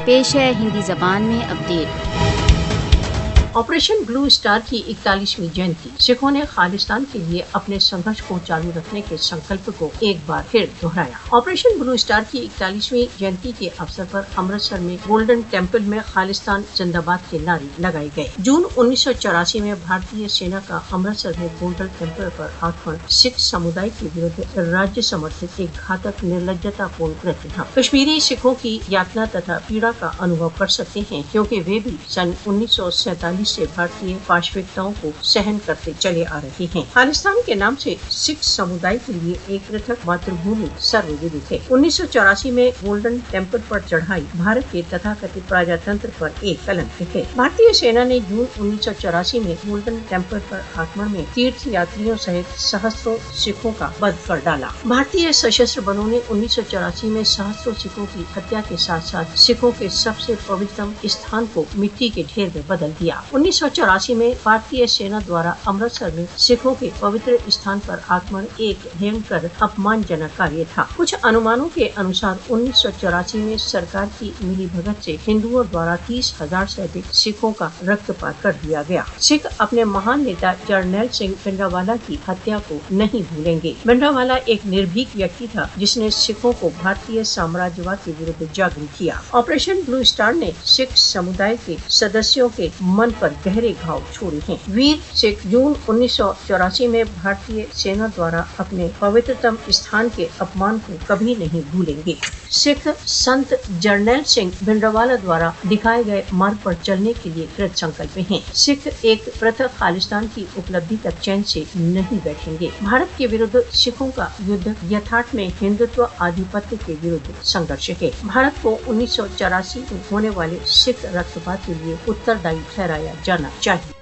पेश है हिंदी जबान में अपडेट। ऑपरेशन ब्लू स्टार की 41वीं जयंती। सिखों ने खालिस्तान के लिए अपने संघर्ष को चालू रखने के संकल्प को एक बार फिर दोहराया। ऑपरेशन ब्लू स्टार की 41वीं जयंती के अवसर पर अमृतसर में गोल्डन टेम्पल में खालिस्तान जिंदाबाद के नारे लगाए गए। जून 1984 में भारतीय सेना का अमृतसर में गोल्डन टेम्पल पर आक्रमण सिख समुदाय के विरुद्ध राज्य समर्थित एक घातक निर्लज्जतापूर्ण कृत्य था। कश्मीरी सिखों की यातना तथा पीड़ा का अनुभव कर सकते हैं, क्योंकि वे भी सन 1947 से भारतीय पाशविकताओं को सहन करते चले आ रहे हैं। खालिस्तान के नाम से सिख समुदाय के लिए एक पृथक मातृभूमि सर्वविदित है। 1984 में गोल्डन टेम्पल पर चढ़ाई भारत के तथाकथित प्रजातंत्र पर एक कलंक है। भारतीय सेना ने जून 1984 में गोल्डन टेम्पल पर आक्रमण में तीर्थ यात्रियों सहित सहस्त्रों सिखों का वध कर डाला। भारतीय सशस्त्र बलों ने 1984 में सहस्त्रों सिखों की हत्या के साथ साथ सिखों के सबसे पवित्रतम स्थान को मिट्टी के ढेर में बदल दिया। 1984 में भारतीय सेना द्वारा अमृतसर में सिखों के पवित्र स्थान पर आक्रमण एक भयंकर अपमानजनक कार्य था। कुछ अनुमानों के अनुसार 1984 में सरकार की मिलीभगत से हिंदुओं द्वारा 30,000 से अधिक सिखों का रक्तपात कर दिया गया। सिख अपने महान नेता जरनैल सिंह भिंडरावाला की हत्या को नहीं भूलेंगे। भिंडरावाला एक निर्भीक व्यक्ति था, जिसने सिखों को भारतीय साम्राज्यवाद के विरुद्ध जागरूक किया। ऑपरेशन ब्लू स्टार ने सिख समुदाय के सदस्यों के मन पर गहरे घाव छोड़े हैं। वीर सिख जून 1984 में भारतीय सेना द्वारा अपने पवित्रतम स्थान के अपमान को कभी नहीं भूलेंगे। सिख संत जरनैल सिंह भिंडरावाला द्वारा दिखाए गए मार्ग पर चलने के लिए कृत संकल्प हैं। सिख एक पृथक खालिस्तान की उपलब्धि तक चैन से नहीं बैठेंगे। भारत के विरुद्ध सिखों का युद्ध यथार्थ में हिंदुत्व आधिपत्य के विरुद्ध संघर्ष है। भारत को 1984 में होने वाले सिख रक्तपात के लिए उत्तरदायी ठहराया जाना चाहिए।